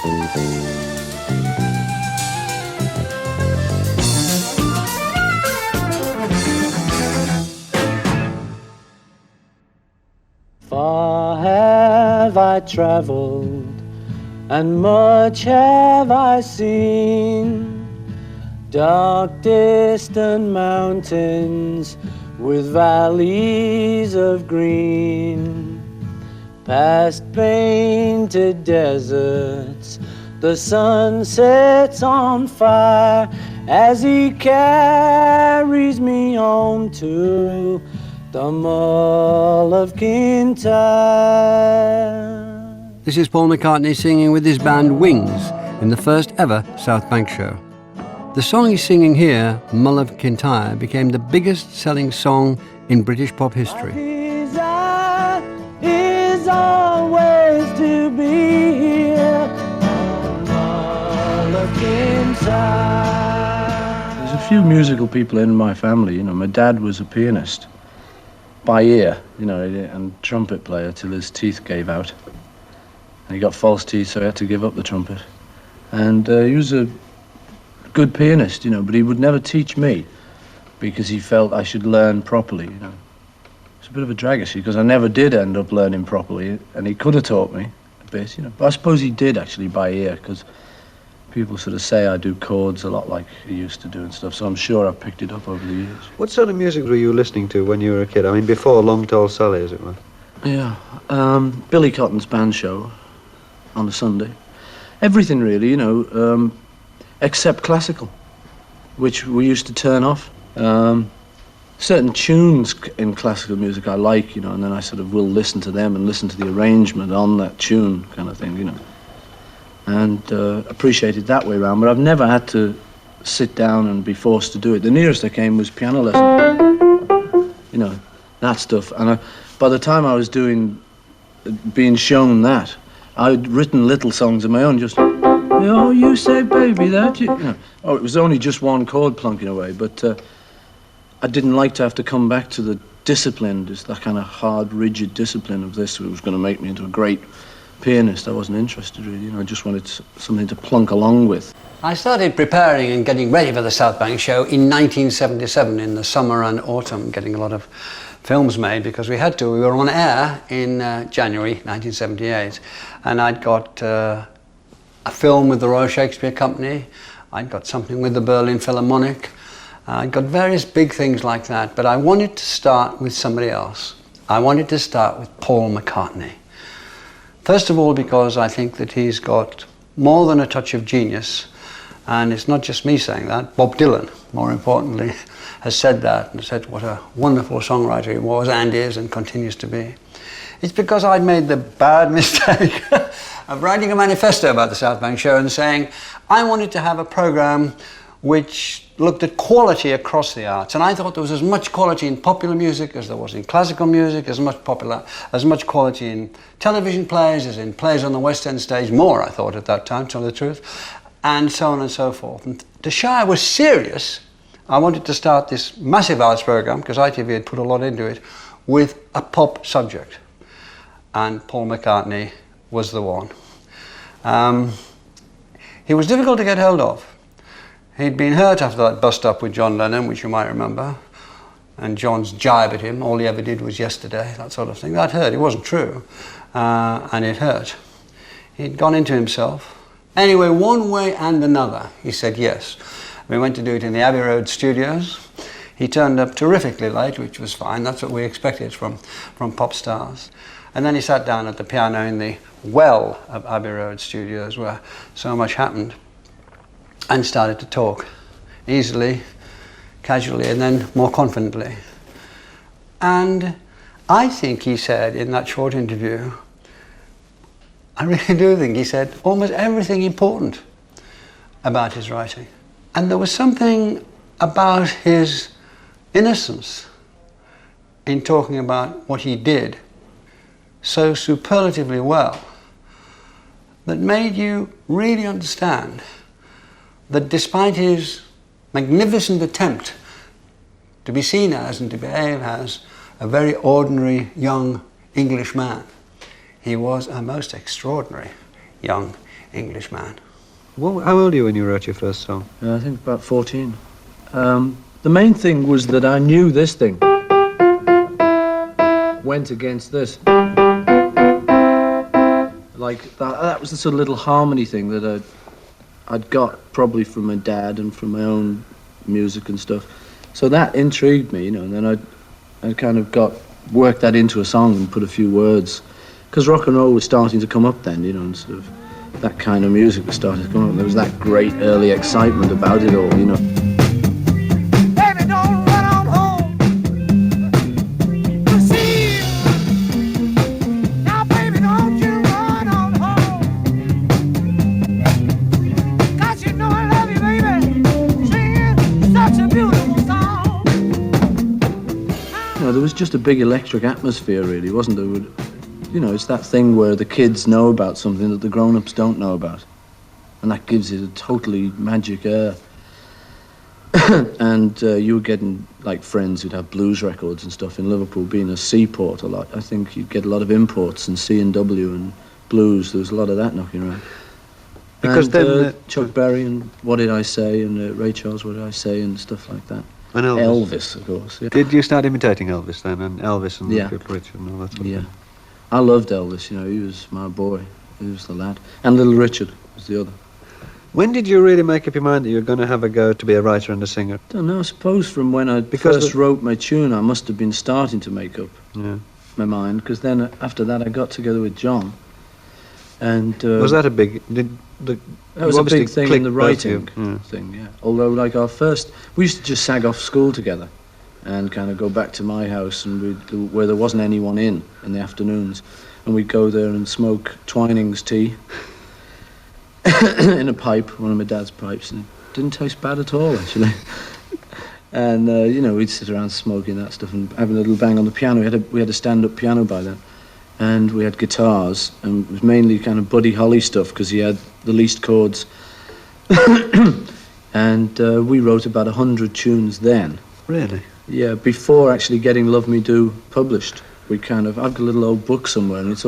Far have I traveled, and much have I seen, dark distant mountains with valleys of green, past painted deserts, the sun sets on fire as he carries me home to the Mull of Kintyre. This is Paul McCartney singing with his band Wings in the first ever South Bank show. The song he's singing here, Mull of Kintyre, became the biggest selling song in British pop history. His eye is always to be here, Mull of Kintyre. There's a few musical people in my family. You know, my dad was a pianist by ear, you know, and trumpet player till his teeth gave out. And he got false teeth, so he had to give up the trumpet. And he was a good pianist, you know, but he would never teach me because he felt I should learn properly, you know. It's a bit of a drag, actually, because I never did end up learning properly, and he could have taught me a bit, you know. But I suppose he did, actually, by ear, because people sort of say I do chords a lot like he used to do and stuff, so I'm sure I've picked it up over the years. What sort of music were you listening to when you were a kid? I mean, before Long Tall Sally, as it were. Yeah, Billy Cotton's band show on a Sunday. Everything, really, you know, except classical, which we used to turn off. Certain tunes in classical music I like, you know, and then I sort of will listen to them and listen to the arrangement on that tune kind of thing, you know. And appreciate it that way around, but I've never had to sit down and be forced to do it. The nearest I came was piano lesson, you know, that stuff. And by the time I was being shown that, I'd written little songs of my own, just, oh, you say baby that, you know. Oh, it was only just one chord plunking away, but I didn't like to have to come back to the discipline, just that kind of hard, rigid discipline of this, which was going to make me into a great pianist. I wasn't interested, really, you know, I just wanted something to plunk along with. I started preparing and getting ready for the South Bank show in 1977, in the summer and autumn, getting a lot of films made because we had to. We were on air in January 1978, and I'd got a film with the Royal Shakespeare Company, I'd got something with the Berlin Philharmonic, I'd got various big things like that, but I wanted to start with somebody else. I wanted to start with Paul McCartney. First of all, because I think that he's got more than a touch of genius, and it's not just me saying that. Bob Dylan, more importantly, has said that and said what a wonderful songwriter he was and is and continues to be. It's because I'd made the bad mistake of writing a manifesto about the South Bank show and saying I wanted to have a program which looked at quality across the arts, and I thought there was as much quality in popular music as there was in classical music, as much quality in television plays as in plays on the West End stage, more I thought at that time, to tell the truth, and so on and so forth. And to show I was serious, I wanted to start this massive arts program, because ITV had put a lot into it, with a pop subject, and Paul McCartney was the one. He was difficult to get hold of. He'd been hurt after that bust-up with John Lennon, which you might remember, and John's jibe at him, all he ever did was yesterday, that sort of thing. That hurt, it wasn't true, and it hurt. He'd gone into himself. Anyway, one way and another, he said yes. We went to do it in the Abbey Road studios. He turned up terrifically late, which was fine, that's what we expected from pop stars. And then he sat down at the piano in the well of Abbey Road studios, where so much happened, and started to talk easily, casually, and then more confidently. And I think he said in that short interview, I really do think he said almost everything important about his writing. And there was something about his innocence in talking about what he did so superlatively well that made you really understand that despite his magnificent attempt to be seen as and to behave as a very ordinary young English man, he was a most extraordinary young Englishman. Well, how old were you when you wrote your first song? I think about 14. The main thing was that I knew this thing went against this. Like that was the sort of little harmony thing that I'd got probably from my dad and from my own music and stuff. So that intrigued me, you know, and then I kind of worked that into a song and put a few words. Because rock and roll was starting to come up then, you know, and sort of that kind of music was starting to come up. There was that great early excitement about it all, you know. Baby, don't run on home. You see, now baby, don't you run on home. 'Cause you know I love you, baby. Singing such a beautiful song. You know, there was just a big electric atmosphere, really, wasn't there? You know, it's that thing where the kids know about something that the grown-ups don't know about. And that gives it a totally magic air. And you were getting, like, friends who'd have blues records and stuff in Liverpool, being a seaport a lot. I think you'd get a lot of imports and C&W and blues. There was a lot of that knocking around. Because and, then... Chuck Berry and What Did I Say, and Ray Charles, What Did I Say, and stuff like that. And Elvis, of course. Yeah. Did you start imitating Elvis then? And Elvis and Yeah. Little Richard and all that sort of Yeah. thing? I loved Elvis, you know, he was my boy. He was the lad. And Little Richard was the other. When did you really make up your mind that you were going to have a go to be a writer and a singer? I don't know, I suppose from when I first wrote my tune, I must have been starting to make up my mind, because then after that I got together with John. And was that a big... that was a big thing in the writing Yeah. thing, yeah. Although, like, we used to just sag off school together and kind of go back to my house and where there wasn't anyone in the afternoons, and we'd go there and smoke Twining's tea in a pipe, one of my dad's pipes, and it didn't taste bad at all, actually. And you know, we'd sit around smoking that stuff and having a little bang on the piano. We had a stand-up piano by then, and we had guitars, and it was mainly kind of Buddy Holly stuff because he had the least chords. And we wrote about 100 tunes then. Really? Yeah, before actually getting Love Me Do published. I've got a little old book somewhere, and it's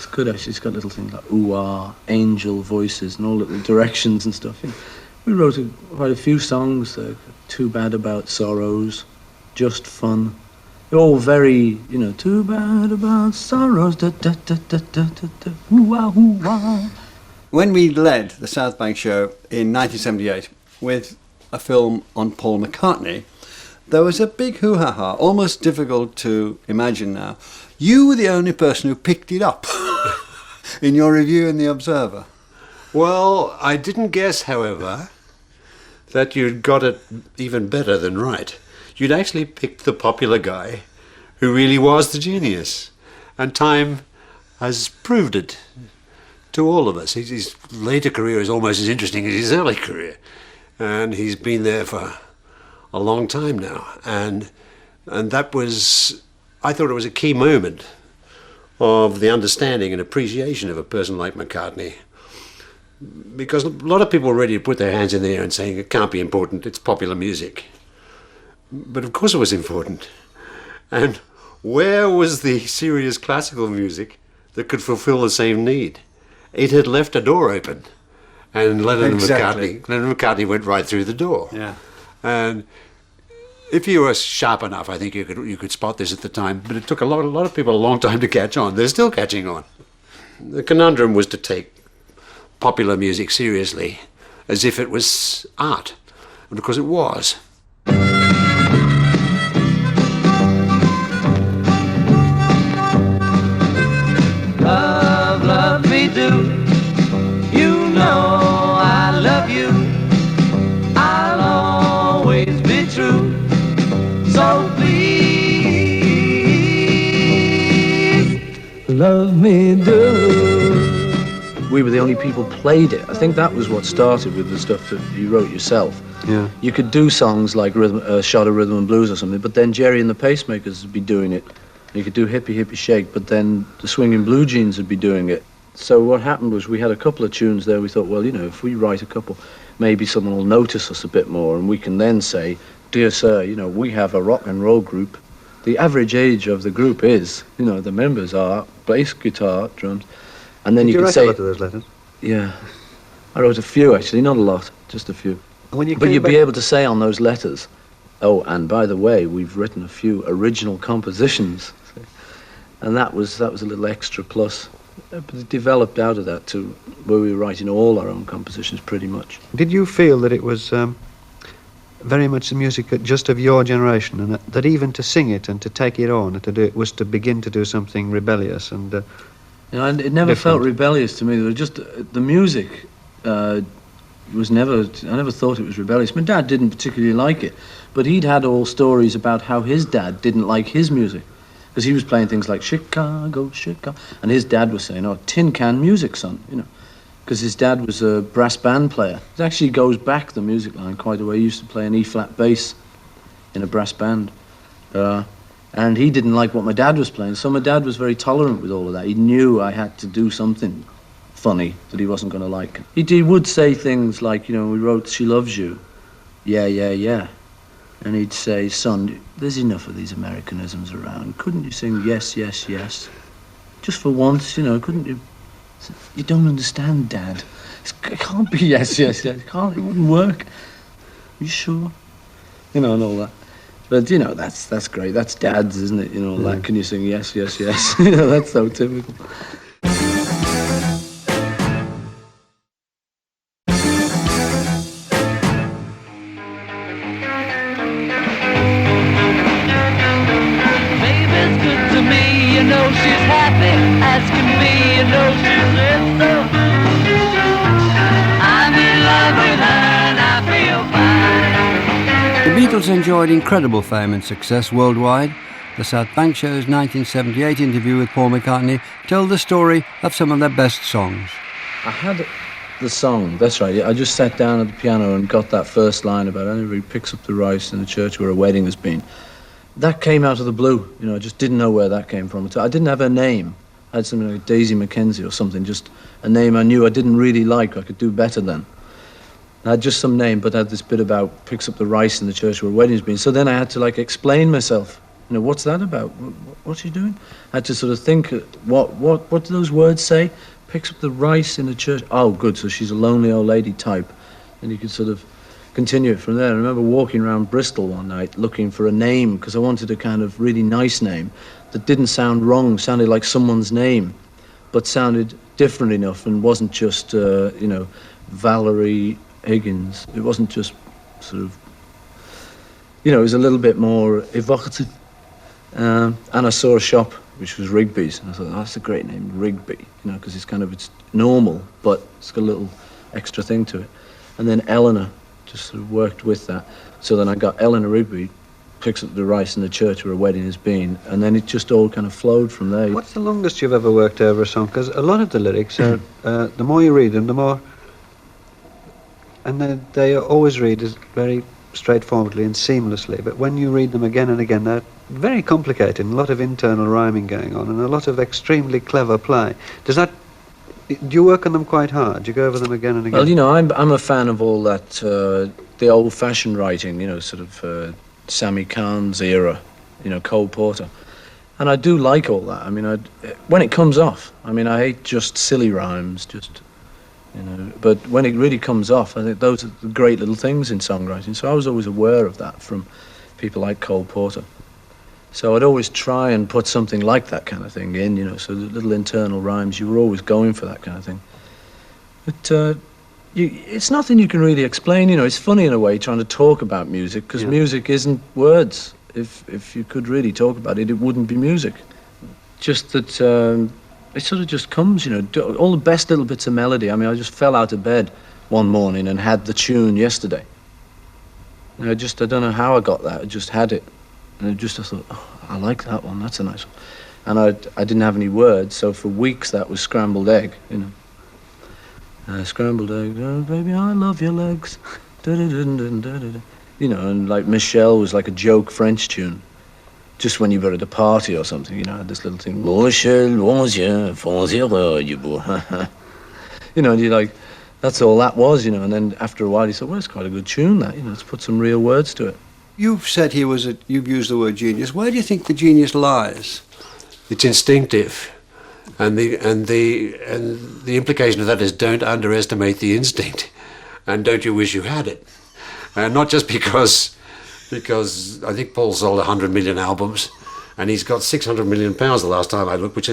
good actually. It's got little things like ooh-ah, angel voices, and all little directions and stuff. Yeah. We wrote quite a few songs, Too Bad About Sorrows, Just Fun. They're all very, you know, too bad about sorrows, da da da da da da da, ooh-ah, ooh-ah. When we led the South Bank show in 1978 with a film on Paul McCartney, there was a big hoo-ha-ha, almost difficult to imagine now. You were the only person who picked it up in your review in The Observer. Well, I didn't guess, however, that you'd got it even better than right. You'd actually picked the popular guy who really was the genius. And time has proved it to all of us. His later career is almost as interesting as his early career. And he's been there for a long time now, and that was, I thought it was a key moment of the understanding and appreciation of a person like McCartney, because a lot of people were ready to put their hands in the air and saying it can't be important, it's popular music. But of course it was important. And where was the serious classical music that could fulfill the same need? It had left a door open, and Lennon McCartney went right through the door. Yeah. And if you were sharp enough, I think you could spot this at the time. But it took a lot of people a long time to catch on. They're still catching on. The conundrum was to take popular music seriously, as if it was art, and because it was. Love, love me do. You know I love you. I'll always be true. So please, love me do. We were the only people played it. I think that was what started with the stuff that you wrote yourself. Yeah. You could do songs like Shot of Rhythm and Blues or something, but then Jerry and the Pacemakers would be doing it. You could do Hippie Hippie Shake, but then the Swinging Blue Jeans would be doing it. So what happened was we had a couple of tunes there. We thought, well, you know, if we write a couple, maybe someone will notice us a bit more, and we can then say, dear sir, you know, we have a rock and roll group. The average age of the group is, you know, the members are bass, guitar, drums, And then Did you you could write say, a lot of those letters? yeah, I wrote a few actually, not a lot, just a few. And when you But came you'd back, be able to say on those letters, oh, and by the way, we've written a few original compositions. And that was a little extra plus. But it developed out of that to where we were writing all our own compositions pretty much. did you feel that it was very much the music just of your generation, and that even to sing it and to take it on and to do it was to begin to do something rebellious and You know, and it never different? felt rebellious to me. There was just the music was never. I never thought it was rebellious. My dad didn't particularly like it, but he'd had all stories about how his dad didn't like his music, because he was playing things like Chicago, Chicago, and his dad was saying, "Oh, tin can music, son," you know, because his dad was a brass band player. It actually goes back the music line quite a way. He used to play an E-flat bass in a brass band. And he didn't like what my dad was playing, so my dad was very tolerant with all of that. He knew I had to do something funny that he wasn't going to like. He would say things like, you know, we wrote She Loves You, yeah, yeah, yeah. And he'd say, son, there's enough of these Americanisms around. Couldn't you sing yes, yes, yes? Just for once, you know, couldn't you? You don't understand, Dad. It can't be yes, yes, yes. It wouldn't work. You sure? You know, and all that. But, you know, that's great. That's Dad's, isn't it? You know, that. Can you sing yes, yes, yes? You know, that's so typical. Baby's good to me, you know she's happy as can be, you know she's lit so. I'm in love with her and I feel fine. The Beatles enjoyed incredible fame and success worldwide. The South Bank Show's 1978 interview with Paul McCartney told the story of some of their best songs. I had the song, that's right. I just sat down at the piano and got that first line about everybody picks up the rice in the church where a wedding has been. That came out of the blue, you know, I just didn't know where that came from. I didn't have a name. I had something like Daisy Mackenzie or something, just a name I knew I didn't really like, I could do better than. I had just some name, but I had this bit about picks up the rice in the church where a wedding's been. So then I had to, like, explain myself. You know, what's that about? What's she doing? I had to sort of think, what do those words say? Picks up the rice in the church. Oh, good, so she's a lonely old lady type. And you could sort of continue it from there. I remember walking around Bristol one night looking for a name, because I wanted a kind of really nice name that didn't sound wrong, sounded like someone's name, but sounded different enough and wasn't just, you know, Valerie Higgins. It wasn't just sort of, you know, it was a little bit more evocative. And I saw a shop which was Rigby's, and I thought, oh, that's a great name, Rigby, you know, because it's normal, but it's got a little extra thing to it. And then Eleanor just sort of worked with that. So then I got Eleanor Rigby picks up the rice in the church where a wedding has been, and then it just all kind of flowed from there. What's the longest you've ever worked over a song? Because a lot of the lyrics are, the more you read them, the more, and they always read as very straightforwardly and seamlessly, but when you read them again and again, they're very complicated, and a lot of internal rhyming going on, and a lot of extremely clever play. Do you work on them quite hard? Do you go over them again and again? Well, you know, I'm a fan of all that, the old-fashioned writing, you know, sort of Sammy Cahn's era, you know, Cole Porter. And I do like all that. I mean, when it comes off, I mean, I hate just silly rhymes, just, you know, but when it really comes off, I think those are the great little things in songwriting. So I was always aware of that from people like Cole Porter. So I'd always try and put something like that kind of thing in, you know, so the little internal rhymes, you were always going for that kind of thing. But it's nothing you can really explain, you know. It's funny in a way trying to talk about music, because music isn't words. If you could really talk about it, it wouldn't be music. Just that it sort of just comes, you know, all the best little bits of melody. I mean, I just fell out of bed one morning and had the tune yesterday. And I don't know how I got that, I just had it. And I thought, oh, I like that one, that's a nice one. And I didn't have any words, so for weeks that was scrambled egg, you know. Scrambled egg, oh, baby, I love your legs. You know, and like Michelle was like a joke French tune. Just when you were at a party or something, you know, this little thing. You know, and you're like, that's all that was, you know. And then after a while you thought, well, it's quite a good tune, that, you know, let's put some real words to it. You've said you've used the word genius. Where do you think the genius lies? It's instinctive. And the implication of that is don't underestimate the instinct, and don't you wish you had it? Not just because I think Paul sold 100 million albums, and he's got 600 million pounds the last time I looked,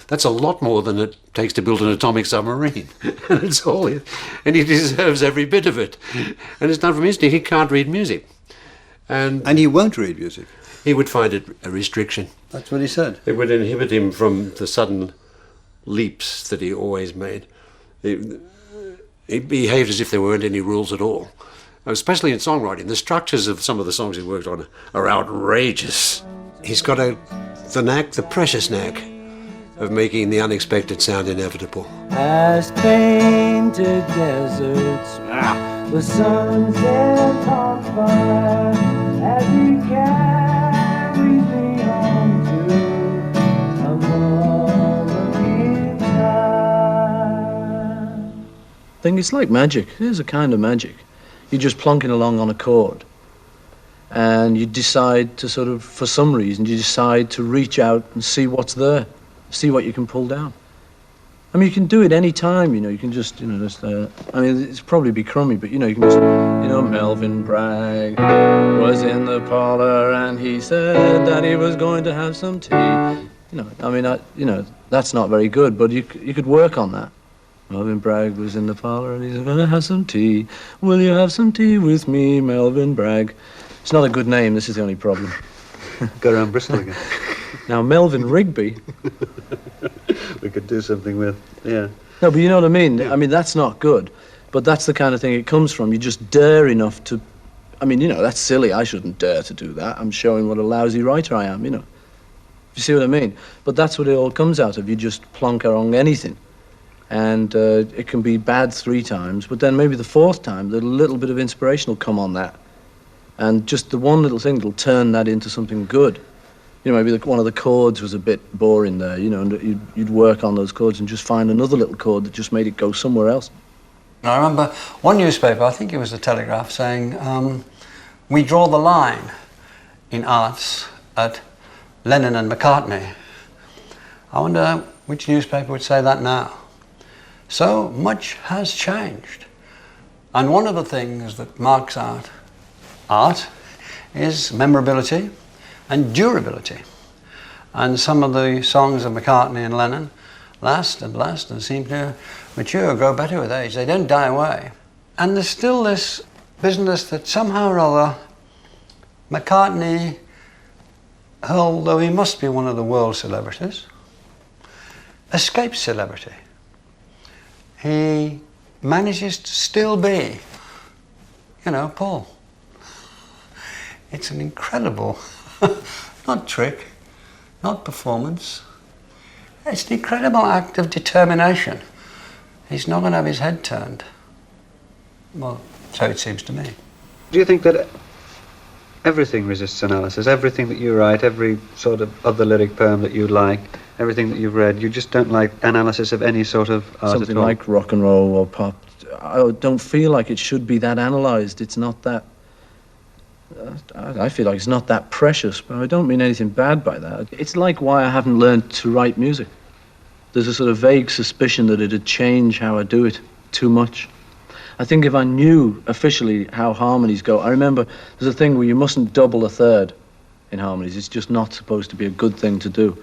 that's a lot more than it takes to build an atomic submarine. And it's all, and he deserves every bit of it. And it's done from instinct. He can't read music. And he won't read music. He would find it a restriction. That's what he said. It would inhibit him from the sudden leaps that he always made. He behaved as if there weren't any rules at all, especially in songwriting. The structures of some of the songs he worked on are outrageous. He's got the precious knack of making the unexpected sound inevitable. As painted deserts, the sunset on fire, as he carries me home to a morning time. I think it's like magic. It is a kind of magic. You're just plonking along on a chord, and you decide to sort of, for some reason, you decide to reach out and see what's there, see what you can pull down. I mean, you can do it any time, you can just, I mean, it's probably be crummy, but, you can just, Melvyn Bragg was in the parlour and he said that he was going to have some tea. I mean, that's not very good, but you could work on that. Melvyn Bragg was in the parlour and he's going to have some tea. Will you have some tea with me, Melvyn Bragg? It's not a good name, this is the only problem. Go around Bristol again. Now, Melvyn Rigby. We could do something with, yeah. No, but you know what I mean? Yeah. I mean, that's not good. But that's the kind of thing it comes from. You just dare enough to... I mean, that's silly. I shouldn't dare to do that. I'm showing what a lousy writer I am, You see what I mean? But that's what it all comes out of. You just plonk along anything. And it can be bad 3 times, but then maybe the 4th time, the little bit of inspiration will come on that. And just the one little thing that'll turn that into something good. Maybe one of the chords was a bit boring there, and you'd work on those chords and just find another little chord that just made it go somewhere else. I remember one newspaper, I think it was the Telegraph, saying, we draw the line in arts at Lennon and McCartney. I wonder which newspaper would say that now. So much has changed. And one of the things that marks art is memorability and durability. And some of the songs of McCartney and Lennon last and seem to mature, grow better with age. They don't die away. And there's still this business that somehow or other McCartney, although he must be one of the world celebrities, escapes celebrity. He manages to still be, Paul. It's an incredible, not trick, not performance. It's an incredible act of determination. He's not going to have his head turned. Well, so it seems to me. Do you think that everything resists analysis? Everything that you write, every sort of other lyric poem that you like, everything that you've read, you just don't like analysis of any sort of art Something at all? like rock and roll or pop. I don't feel like it should be that analysed. It's not that... I feel like it's not that precious, but I don't mean anything bad by that. It's like why I haven't learned to write music. There's a sort of vague suspicion that it'd change how I do it too much. I think if I knew officially how harmonies go... I remember there's a thing where you mustn't double a third in harmonies. It's just not supposed to be a good thing to do.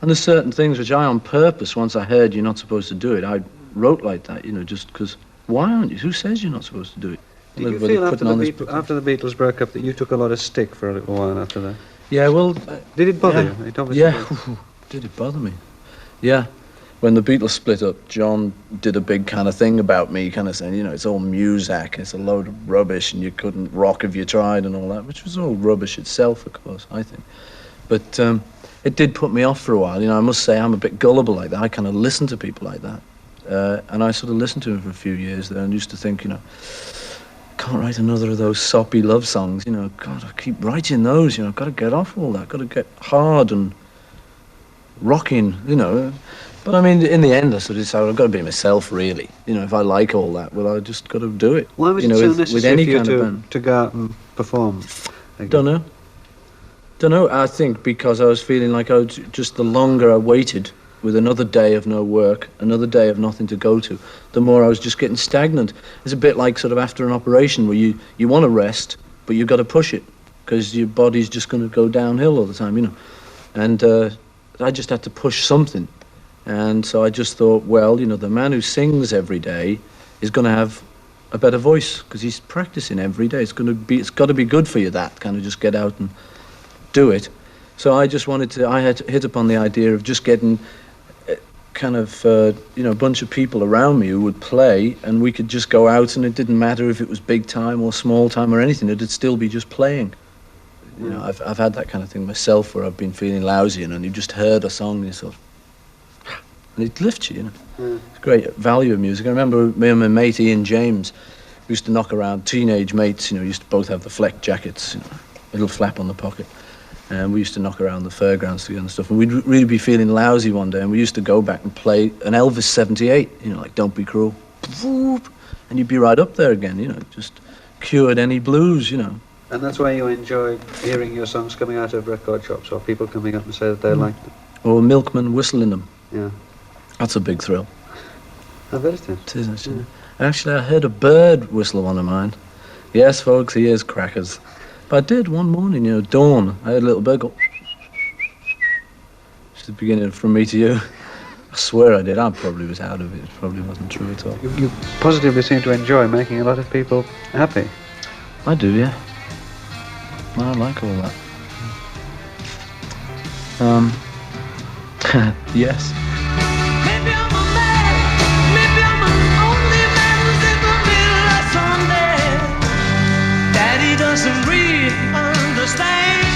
And there's certain things which I, on purpose, once I heard you're not supposed to do it, I wrote like that, just because... Why aren't you? Who says you're not supposed to do it? Did you feel after the Beatles broke up that you took a lot of stick for a little while after that? Yeah, well... Did it bother you? It obviously did. Did it bother me? Yeah. When the Beatles split up, John did a big kind of thing about me, kind of saying, it's all Muzak, it's a load of rubbish, and you couldn't rock if you tried and all that, which was all rubbish itself, of course, I think. But it did put me off for a while. I must say I'm a bit gullible like that. I kind of listen to people like that. And I sort of listened to him for a few years there and used to think, can't write another of those soppy love songs, God, I keep writing those, I've got to get off all that, got to get hard and rocking, But I mean, in the end, I sort of decided I've got to be myself, really. If I like all that, well, I just got to do it. Why was it so necessary for you to go out and perform? Don't know. I think because I was feeling like just the longer I waited, with another day of no work, another day of nothing to go to, the more I was just getting stagnant. It's a bit like sort of after an operation where you want to rest, but you've got to push it because your body's just going to go downhill all the time, you know. And I just had to push something. And so I just thought, well, you know, the man who sings every day is going to have a better voice because he's practicing every day. It's got to be good for you, that kind of just get out and do it. So I just I had hit upon the idea of just getting kind of, you know, a bunch of people around me who would play, and we could just go out, and it didn't matter if it was big time or small time or anything, it'd still be just playing. You know, I've had that kind of thing myself where I've been feeling lousy and you just heard a song and you sort of, and it lifts you, you know. It's great value of music. I remember me and my mate Ian James, we used to knock around, teenage mates, you know, used to both have the fleck jackets, you know, a little flap on the pocket. And we used to knock around the fairgrounds together and stuff. And we'd really be feeling lousy one day, and we used to go back and play an Elvis 78, you know, like Don't Be Cruel. And you'd be right up there again, you know, just cured any blues, you know. And that's why you enjoy hearing your songs coming out of record shops, or people coming up and say that they like them. Or a milkman whistling them. Yeah. That's a big thrill. I bet it is. It is, actually. Actually, I heard a bird whistle one of mine. Yes, folks, he is crackers. But I did one morning, you know, dawn. I heard a little bird go. It's the beginning From Me to You. I swear I did. I probably was out of it. It probably wasn't true at all. You positively seem to enjoy making a lot of people happy. I do, yeah. I like all that. Yes. Maybe I'm a man, maybe I'm an only man who's in the middle of Sunday. Daddy doesn't really understand.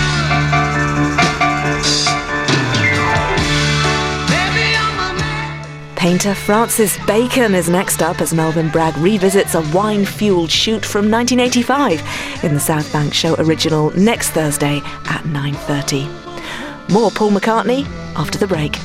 Maybe I'm a man. Painter Francis Bacon is next up as Melvyn Bragg revisits a wine-fueled shoot from 1985 in the South Bank Show original next Thursday at 9:30. More Paul McCartney after the break.